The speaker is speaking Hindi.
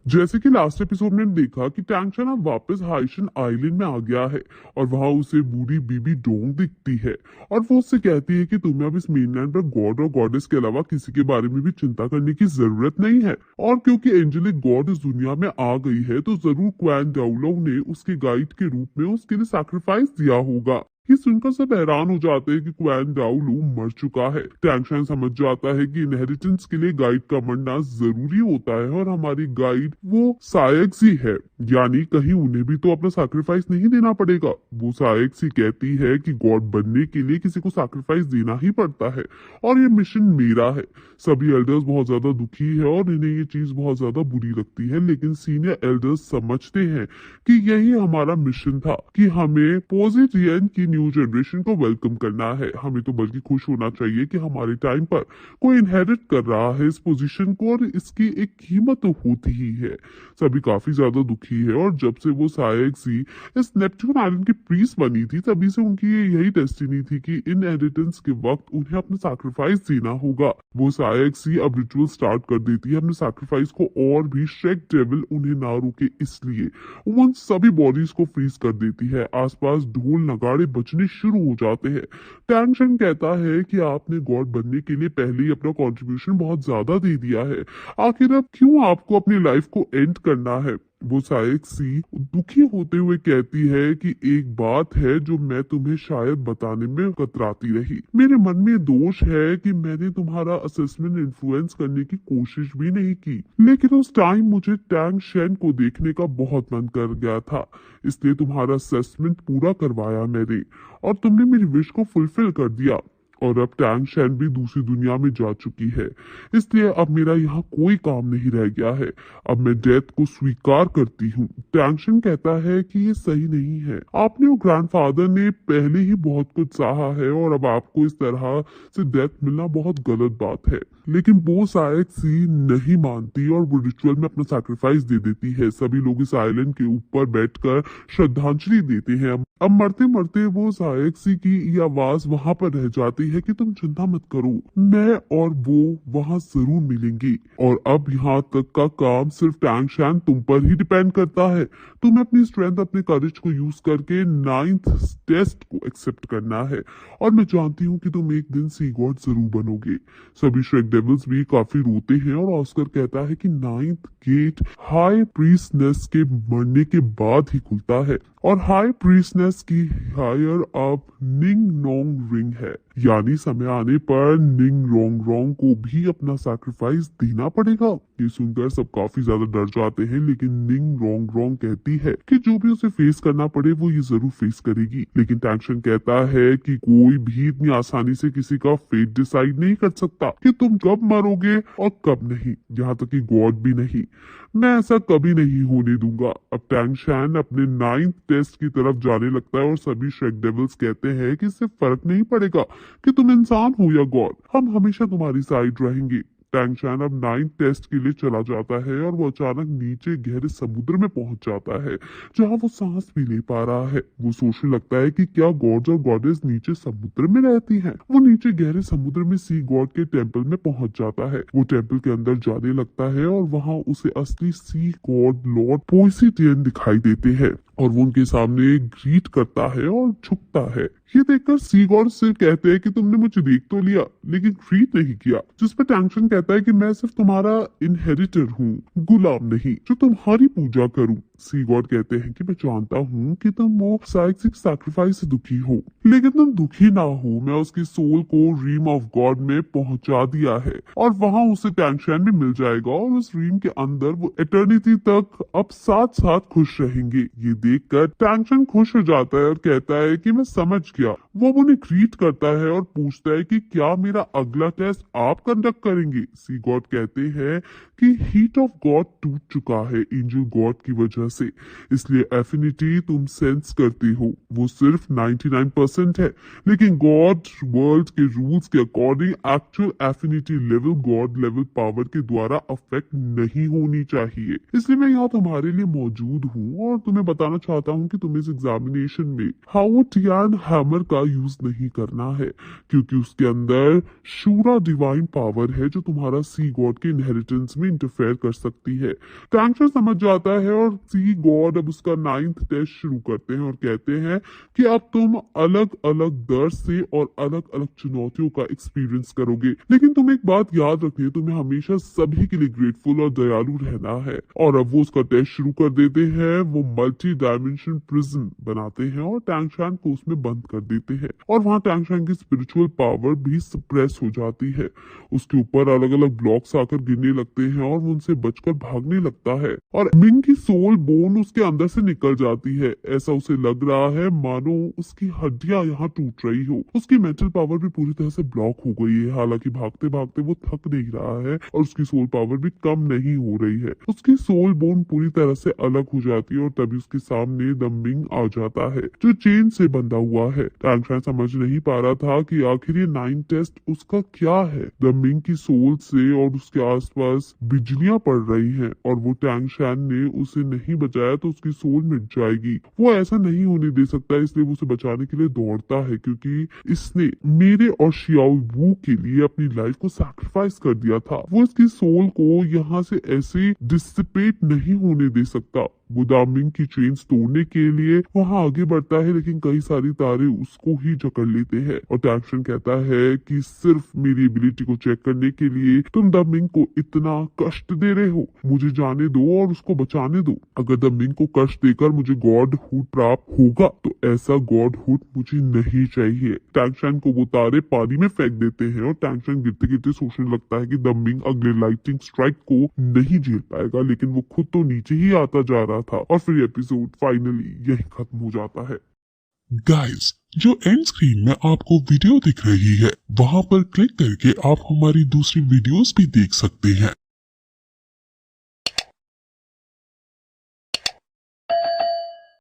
जैसे कि लास्ट एपिसोड में देखा कि टैंगशन अब वापस हाइशन आइलैंड में आ गया है और वहां उसे बूढ़ी बीबी डोंग दिखती है और वो उससे कहती है कि तुम्हें अब इस मेनलैंड पर गॉड और गॉडेस के अलावा किसी के बारे में भी चिंता करने की जरूरत नहीं है। और क्योंकि एंजेलिक गॉड इस दुनिया में आ गई है तो जरूर क्वैन डाउलोव ने उसके गाइड के रूप में उसके लिए सैक्रिफाइस दिया होगा। ये सुनकर सब हैरान हो जाते हैं कि क्वैन डाउलू मर चुका है। टैंगशन समझ जाता है कि इनहेरिटेंस के लिए गाइड का मरना जरूरी होता है और हमारी गाइड वो सायक्सी है, यानी कहीं उन्हें भी तो अपना सैक्रिफाइस नहीं देना पड़ेगा। वो सायक्सी कहती है कि गॉड बनने के लिए किसी को सैक्रिफाइस देना ही पड़ता है और ये मिशन मेरा है। सभी एल्डर्स बहुत ज्यादा दुखी है और इन्हें ये चीज बहुत ज्यादा बुरी लगती है, लेकिन सीनियर एल्डर्स समझते हैं कि यही हमारा मिशन था कि हमें पोजिटियन की न्यू जनरेशन को वेलकम करना है। हमें तो बल्कि खुश होना चाहिए कि हमारे टाइम पर कोई इनहेरिट कर रहा है इस पोजीशन को और इसकी एक कीमत तो होती ही है। सभी काफी ज्यादा दुखी है और जब से वो सायक्सी इस नेपच्यून आइलैंड की प्रीस बनी थी तभी से उनकी यही डेस्टिनी थी कि इनहेरिटेंस के वक्त उन्हें अपना सैक्रिफाइस देना होगा। वो सायक्सी अब रिचुअल स्टार्ट कर देती है अपने सैक्रिफाइस को और भी श्रेक डेविल उन्हें ना रोके इसलिए। वो उन सभी बॉडीज को फ्रीज कर देती है। आसपास ढोल नगाड़े बजने शुरू हो जाते हैं। टैंगशन कहता है कि आपने गॉड बनने के लिए पहले ही अपना कंट्रीब्यूशन बहुत ज्यादा दे दिया है, आखिर अब क्यों आपको अपनी लाइफ को एंड करना है। वो सायक्सी दुखी होते हुए कहती है कि एक बात है जो मैं तुम्हें शायद बताने में कतराती रही। मेरे मन में दोष है कि मैंने तुम्हारा असेसमेंट इन्फ्लुएंस करने की कोशिश भी नहीं की, लेकिन उस टाइम मुझे टैंग शेन को देखने का बहुत मन कर गया था, इसलिए तुम्हारा असेसमेंट पूरा करवाया मैंने और तुमने मेरी विश को फुलफिल कर दिया। और अब टैंग शैन भी दूसरी दुनिया में जा चुकी है, इसलिए अब मेरा यहाँ कोई काम नहीं रह गया है। अब मैं डेथ को स्वीकार करती हूँ। टैंगशन कहता है कि ये सही नहीं है, आपने और ग्रैंडफादर ने पहले ही बहुत कुछ सहा है और अब आपको इस तरह से डेथ मिलना बहुत गलत बात है। लेकिन वो सायक्सी नहीं मानती और वो रिचुअल में अपना सैक्रिफाइस दे देती है। सभी लोग इस आइलैंड के ऊपर बैठकर श्रद्धांजलि देते हैं। अब मरते मरते वो सायक्सी की ये आवाज वहां पर रह जाती है कि तुम चिंता मत करो, मैं और वो वहां जरूर मिलेंगे। और अब यहाँ तक का काम सिर्फ टैंग शैन तुम पर ही डिपेंड करता है। तुम्हें अपनी स्ट्रेंथ अपने करेज को यूज करके 9th टेस्ट को एक्सेप्ट करना है और मैं जानती हूँ कि तुम एक दिन सी गॉड जरूर बनोगे। सभी श्रेक डेविल्स भी काफी रोते हैं और ऑस्कर कहता है कि 9th गेट हाई प्रीस्टनेस के मरने के बाद ही खुलता है और हाई प्रीस्टनेस की हायर अब निंग नोंग रिंग है, यानी समय आने पर निंग रोंग रोंग को भी अपना सैक्रिफाइस देना पड़ेगा। ये सुनकर सब काफी ज्यादा डर जाते हैं, लेकिन निंग रोंग रोंग कहती है कि जो भी उसे फेस करना पड़े वो ये जरूर फेस करेगी। लेकिन टैंगशन कहता है कि कोई भी इतनी आसानी से किसी का फेट डिसाइड नहीं कर सकता कि तुम कब मरोगे और कब नहीं, यहाँ तक कि गॉड भी नहीं। मैं ऐसा कभी नहीं होने दूंगा। अब टैंगशन अपने 9th टेस्ट की तरफ जाने लगता है और सभी श्रेक डेविल्स कहते हैं कि इससे फर्क नहीं पड़ेगा कि तुम इंसान हो या गॉड, हम हमेशा तुम्हारी साइड रहेंगे। टैंगशन अब 9th टेस्ट के लिए चला जाता है और वो अचानक नीचे गहरे समुद्र में पहुंच जाता है जहां वो सांस भी ले पा रहा है। वो सोचने लगता है कि क्या गॉड्स और गॉडेस नीचे समुद्र में रहती हैं। वो नीचे गहरे समुद्र में सी गॉड के टेम्पल में पहुंच जाता है। वो टेम्पल के अंदर जाने लगता है और वहां उसे असली सी गॉड लॉर्ड पोसिडियन दिखाई देते हैं और वो उनके सामने ग्रीट करता है और झुकता है। ये देखकर सी गॉड से कहते हैं कि तुमने मुझे देख तो लिया लेकिन ग्रीट नहीं किया, जिस पर टैंगशन कहता है कि मैं सिर्फ तुम्हारा इनहेरिटर हूँ, गुलाम नहीं जो तुम्हारी पूजा करूँ। सी गॉड कहते हैं कि मैं जानता हूँ कि तुम वो साइक्सिक सैक्रिफाइस से दुखी हो, लेकिन तुम दुखी ना हो, मैं उसकी सोल को रीम ऑफ गॉड में पहुंचा दिया है और वहां उसे टैंगशन भी मिल जाएगा और उस रीम के अंदर वो एटर्निटी तक अब साथ साथ खुश रहेंगे। ये देखकर टैंगशन खुश हो जाता है और कहता है कि मैं समझ गया। वो उन्हें ग्रीट करता है और पूछता है कि क्या मेरा अगला टेस्ट आप कंडक्ट करेंगे। सी गॉड कहते हैं कि हीट ऑफ गॉड टूट चुका है एंजल गॉड की वजह से, इसलिए एफिनिटी तुम सेंस करती हो वो सिर्फ 99% है, लेकिन गॉड वर्ल्ड के रूल्स के according actual affinity level God level power के द्वारा अफेक्ट नहीं होनी चाहिए। इसलिए मैं यहाँ तुम्हारे लिए मौजूद हूँ और तुम्हें बताना बताना चाहता हूँ कि तुम्हें इस एग्जामिनेशन में हावर्ड टियान हैमर का यूज नहीं करना है, क्योंकि उसके अंदर शूरा डिवाइन पावर है जो तुम्हारा सी गॉड के इनहेरिटेंस में इंटरफेयर कर सकती है। टैंक्शन समझ जाता है और सी गॉड अब उसका 9th टेस्ट शुरू करते हैं और कहते हैं कि अब तुम अलग अलग दर्द से और अलग अलग चुनौतियों का एक्सपीरियंस करोगे, लेकिन तुम एक बात याद रखनी है, तुम्हें हमेशा सभी के लिए ग्रेटफुल और दयालु रहना है। और अब वो उसका टेस्ट शुरू कर देते हैं। वो मल्टी डायमेंशन प्रिजन बनाते हैं और टैंगशान को उसमें बंद कर देते हैं और वहां टैंगशान की स्पिरिचुअल पावर भी सप्रेस हो जाती है। उसके ऊपर अलग अलग ब्लॉक्स आकर गिरने लगते हैं और वो उनसे बचकर भागने लगता है और मिंग की सोल बोन उसके अंदर से निकल जाती है। ऐसा उसे लग रहा है मानो उसकी हड्डियां यहाँ टूट रही हो। उसकी मेंटल पावर भी पूरी तरह से ब्लॉक हो गई है। हालांकि भागते भागते वो थक नहीं रहा है और उसकी सोल पावर भी कम नहीं हो रही है। उसकी सोल बोन पूरी तरह से अलग हो जाती है और तभी उसके सामने द मिंग आ जाता है जो चेन से बंधा हुआ है। टैंगशान समझ नहीं पा रहा था कि आखिर ये 9 टेस्ट उसका क्या है। द मिंग की सोल से और उसके आसपास बिजलियां पड़ रही हैं और वो टैंगशान ने उसे नहीं बचाया तो उसकी सोल मिट जाएगी। वो ऐसा नहीं होने दे सकता, इसलिए वो उसे बचाने के लिए दौड़ता है, क्योंकि इसने मेरे और शियाओ वू के लिए अपनी लाइफ को सैक्रिफाइस कर दिया था। वो इसकी सोल को यहाँ से ऐसे डिसिपेट नहीं होने दे सकता। वो द मिंग की चेन्स तोड़ने के लिए वहां आगे बढ़ता है, लेकिन कई सारी तारे उसको ही जकड़ लेते हैं और टैंगशन कहता है कि सिर्फ मेरी एबिलिटी को चेक करने के लिए तुम द मिंग को इतना कष्ट दे रहे हो। मुझे जाने दो और उसको बचाने दो। अगर द मिंग को कष्ट देकर मुझे गॉड हुड प्राप्त होगा तो ऐसा गॉड हुड मुझे नहीं चाहिए। टैंगशन को वो तारे पानी में फेंक देते हैं और टैंगशन गिरते गिरते सोचने लगता है कि द मिंग अगले लाइटिंग स्ट्राइक को नहीं झेल पाएगा, लेकिन वो खुद तो नीचे ही आता जा रहा था और फिर एपिसोड फाइनली यही खत्म हो जाता है। गाइस, जो एंड स्क्रीन में आपको वीडियो दिख रही है वहां पर क्लिक करके आप हमारी दूसरी वीडियोस भी देख सकते हैं।